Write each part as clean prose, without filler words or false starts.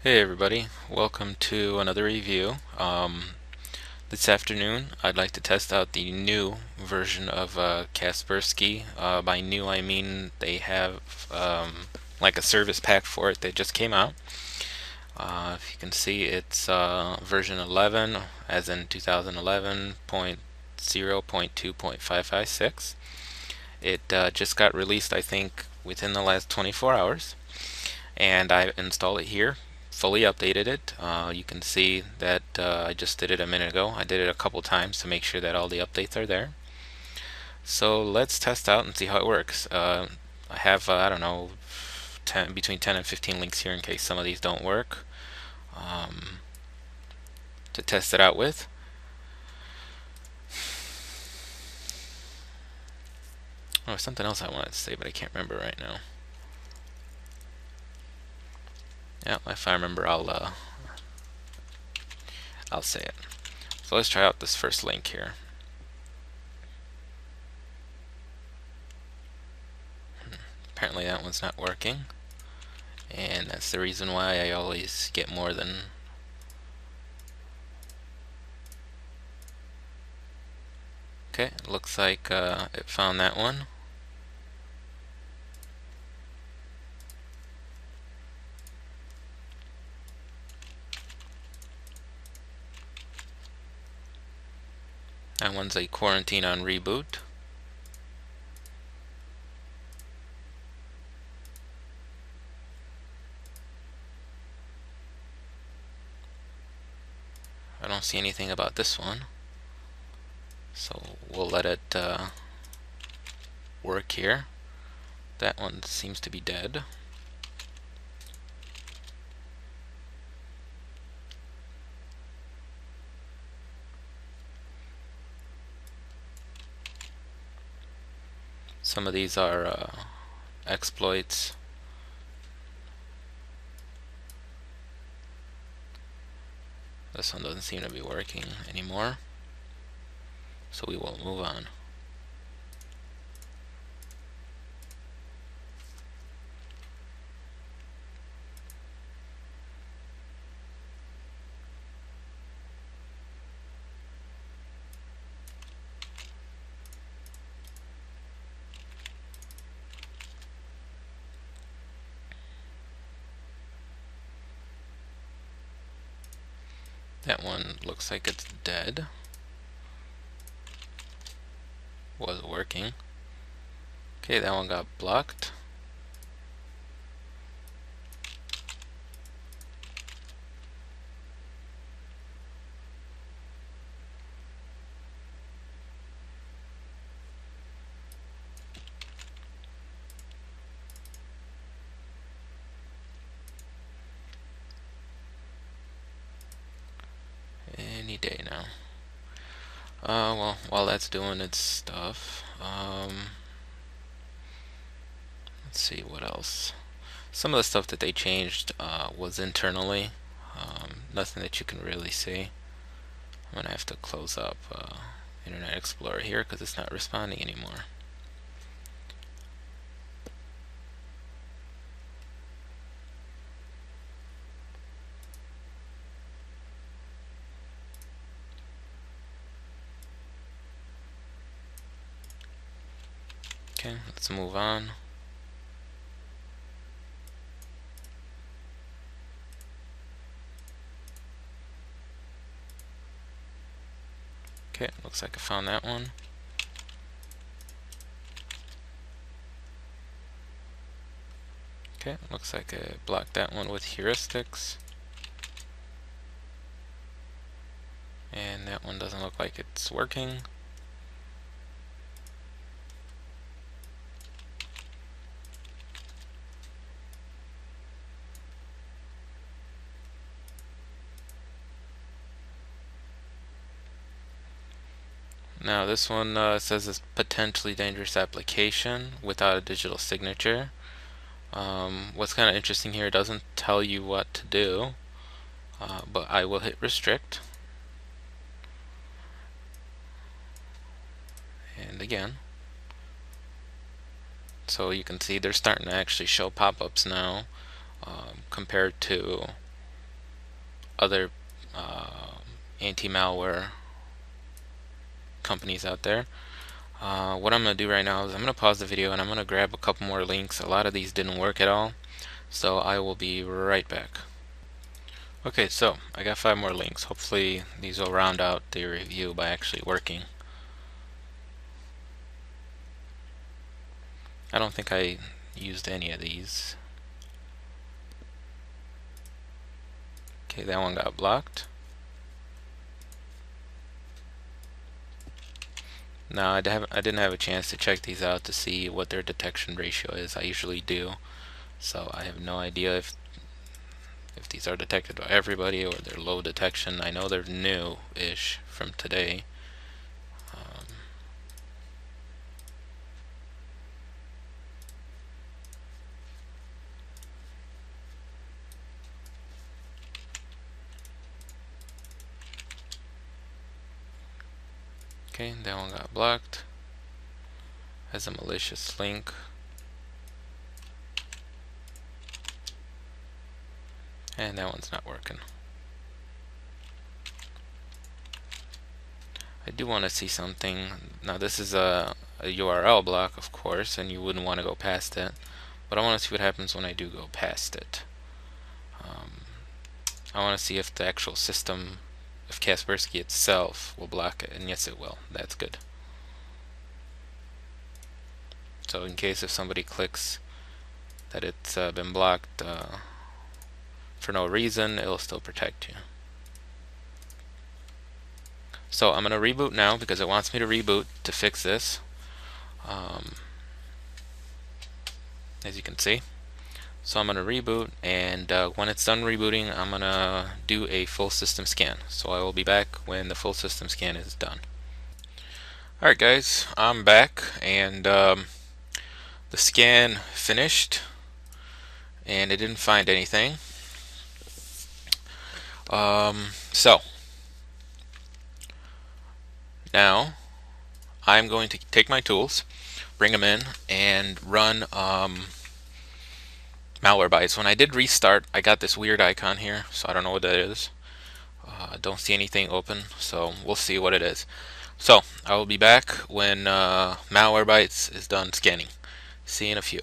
Hey everybody, welcome to another review. This afternoon I'd like to test out the new version of Kaspersky. By new I mean they have like a service pack for it that just came out. If you can see, it's version 11, as in 2011.0.2.556. It just got released, I think, within the last 24 hours, and I installed it here, fully updated it. You can see that I just did it a minute ago. I did it a couple times to make sure that all the updates are there. So let's test out and see how it works. I have, I don't know, between 10 and 15 links here in case some of these don't work to test it out with. Oh, something else I wanted to say, but I can't remember right now. Yeah, if I remember, I'll say it. So let's try out this first link here. Apparently that one's not working, and that's the reason why I always get more than okay. It looks like it found that one. That one's a quarantine on reboot. I don't see anything about this one, so we'll let it work here. That one seems to be dead. Some of these are exploits. This one doesn't seem to be working anymore, so we will move on. That one looks like it's dead. Was working. Okay, that one got blocked. Any day now. Well, while that's doing its stuff, let's see what else. Some of the stuff that they changed was internally. Nothing that you can really see. I'm gonna have to close up Internet Explorer here because it's not responding anymore. Okay, let's move on. Okay, looks like I found that one. Okay, looks like I blocked that one with heuristics. And that one doesn't look like it's working. Now this one says it's potentially dangerous application without a digital signature. What's kind of interesting here, it doesn't tell you what to do, but I will hit restrict. And again. So you can see they're starting to actually show pop-ups now compared to other anti-malware companies out there. What I'm going to do right now is I'm going to pause the video and I'm going to grab a couple more links. A lot of these didn't work at all, so I will be right back. Okay, so I got 5 more links. Hopefully these will round out the review by actually working. I don't think I used any of these. Okay, that one got blocked. Now I didn't have a chance to check these out to see what their detection ratio is. I usually do, so I have no idea if these are detected by everybody or they're low detection. I know they're new-ish from today. Okay, that one got blocked. Has a malicious link. And that one's not working. I do want to see something. Now this is a URL block, of course, and you wouldn't want to go past it. But I want to see what happens when I do go past it. I want to see if the actual system, if Kaspersky itself will block it, and yes it will. That's good. So in case if somebody clicks that it's been blocked for no reason, it'll still protect you. So I'm going to reboot now because it wants me to reboot to fix this, as you can see. So I'm going to reboot, and when it's done rebooting, I'm going to do a full system scan. So I will be back when the full system scan is done. Alright guys, I'm back, and the scan finished, and it didn't find anything. So now I'm going to take my tools, bring them in, and run Malwarebytes. When I did restart, I got this weird icon here, so I don't know what that is. Don't see anything open, so we'll see what it is. So I will be back when Malwarebytes is done scanning. See you in a few.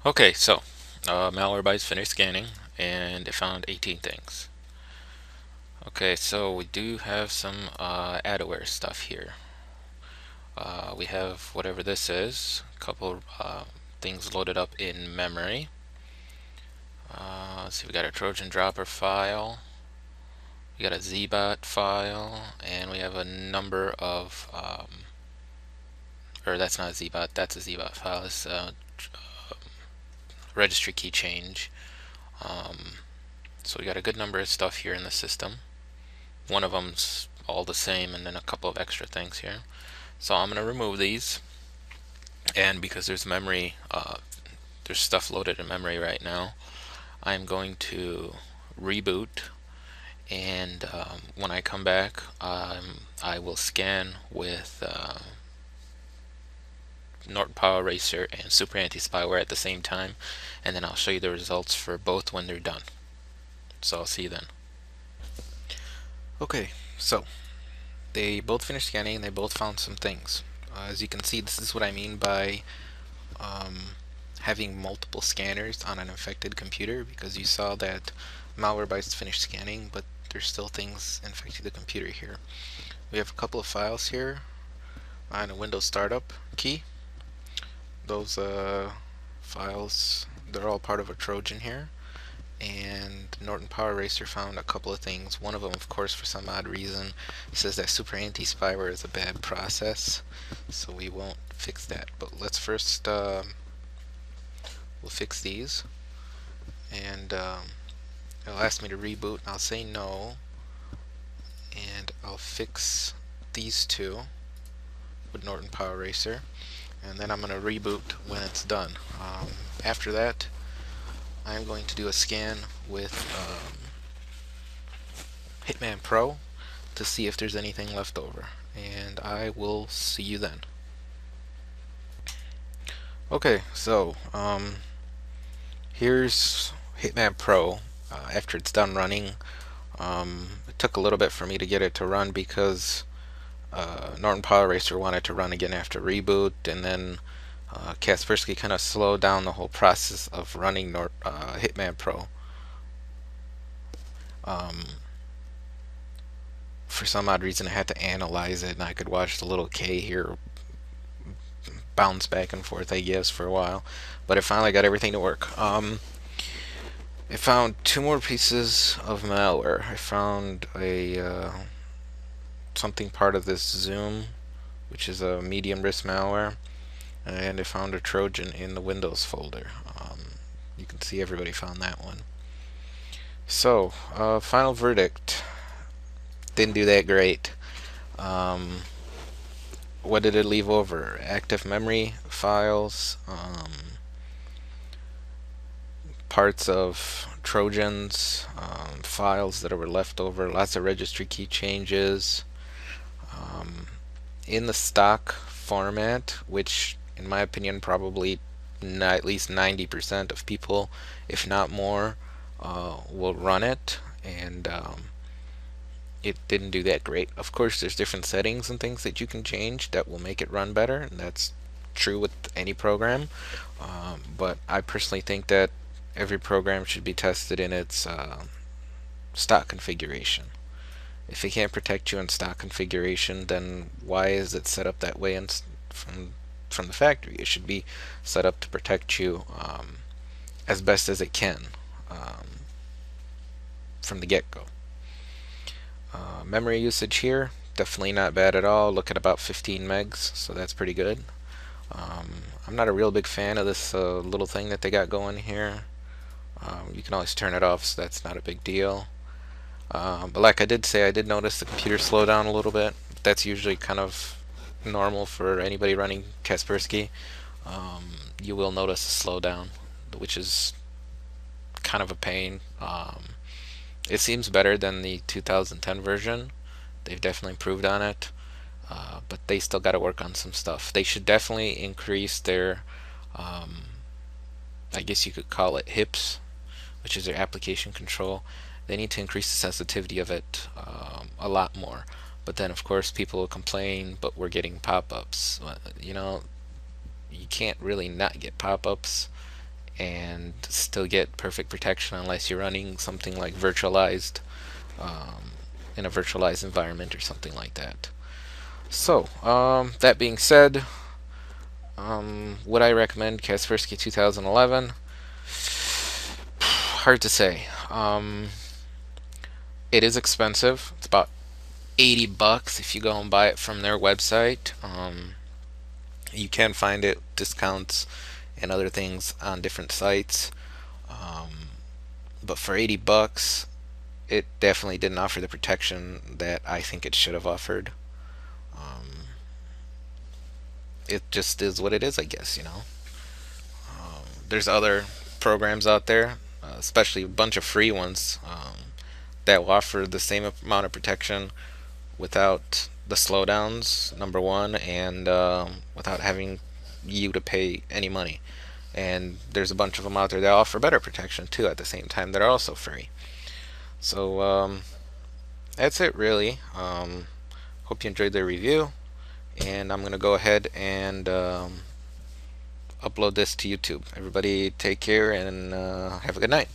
Okay, so Malwarebytes finished scanning, and it found 18 things. Okay, so we do have some adware stuff here. We have whatever this is, a couple things loaded up in memory. Let's see, we got a Trojan dropper file, we got a zbot file, and we have a number of, or that's not a zbot, that's a zbot file. It's registry key change. So we got a good number of stuff here in the system. One of them's all the same, and then a couple of extra things here. So I'm going to remove these, and because there's memory, there's stuff loaded in memory right now, I'm going to reboot, and when I come back, I will scan with Norton Power Eraser and Super Anti-Spyware at the same time, and then I'll show you the results for both when they're done. So I'll see you then. Okay, so they both finished scanning and they both found some things. As you can see, this is what I mean by having multiple scanners on an infected computer, because you saw that Malwarebytes finished scanning, but there's still things infecting the computer here. We have a couple of files here on a Windows startup key. Those files, they're all part of a Trojan here. And Norton Power Eraser found a couple of things. One of them, of course, for some odd reason, says that Super Anti-Spyware is a bad process, so we won't fix that. But let's first, we'll fix these, and it'll ask me to reboot, and I'll say no, and I'll fix these two with Norton Power Eraser, and then I'm going to reboot when it's done. After that, I'm going to do a scan with Hitman Pro to see if there's anything left over, and I will see you then. Okay, so here's Hitman Pro. after it's done running. It took a little bit for me to get it to run because Norton Power Racer wanted to run again after reboot, and then Kaspersky kind of slowed down the whole process of running Hitman Pro. Um, for some odd reason, I had to analyze it, and I could watch the little K here bounce back and forth, I guess, for a while. But it finally got everything to work. I found two more pieces of malware. I found a something part of this Zoom, which is a medium risk malware, and I found a Trojan in the Windows folder. You can see everybody found that one. So, final verdict. Didn't do that great. What did it leave over? Active memory files, parts of Trojans, files that were left over, lots of registry key changes. In the stock format, which in my opinion probably at least 90% of people, if not more, will run it, and it didn't do that great. Of course, there's different settings and things that you can change that will make it run better, and that's true with any program. But I personally think that every program should be tested in its stock configuration. If it can't protect you in stock configuration, then why is it set up that way from the factory? It should be set up to protect you as best as it can from the get-go. Memory usage here, definitely not bad at all. Look at about 15 megs, so that's pretty good. I'm not a real big fan of this little thing that they got going here. You can always turn it off, so that's not a big deal. But like I did say, I did notice the computer slow down a little bit. That's usually kind of normal for anybody running Kaspersky. You will notice a slowdown, which is kind of a pain. It seems better than the 2010 version. They've definitely improved on it, but they still got to work on some stuff. They should definitely increase their, I guess you could call it HIPS, which is their application control. They need to increase the sensitivity of it a lot more. But then, of course, people will complain, but we're getting pop-ups. You know, you can't really not get pop-ups and still get perfect protection unless you're running something like virtualized in a virtualized environment or something like that. So, that being said, would I recommend Kaspersky 2011? Hard to say. It is expensive. It's about $80 if you go and buy it from their website. You can find it discounts and other things on different sites, but for $80, it definitely didn't offer the protection that I think it should have offered. It just is what it is, I guess. There's other programs out there, especially a bunch of free ones, that will offer the same amount of protection without the slowdowns, number one, and without having you to pay any money. And there's a bunch of them out there that offer better protection too at the same time that are also free. So that's it really. Hope you enjoyed the review, and I'm going to go ahead and upload this to YouTube. Everybody take care and have a good night.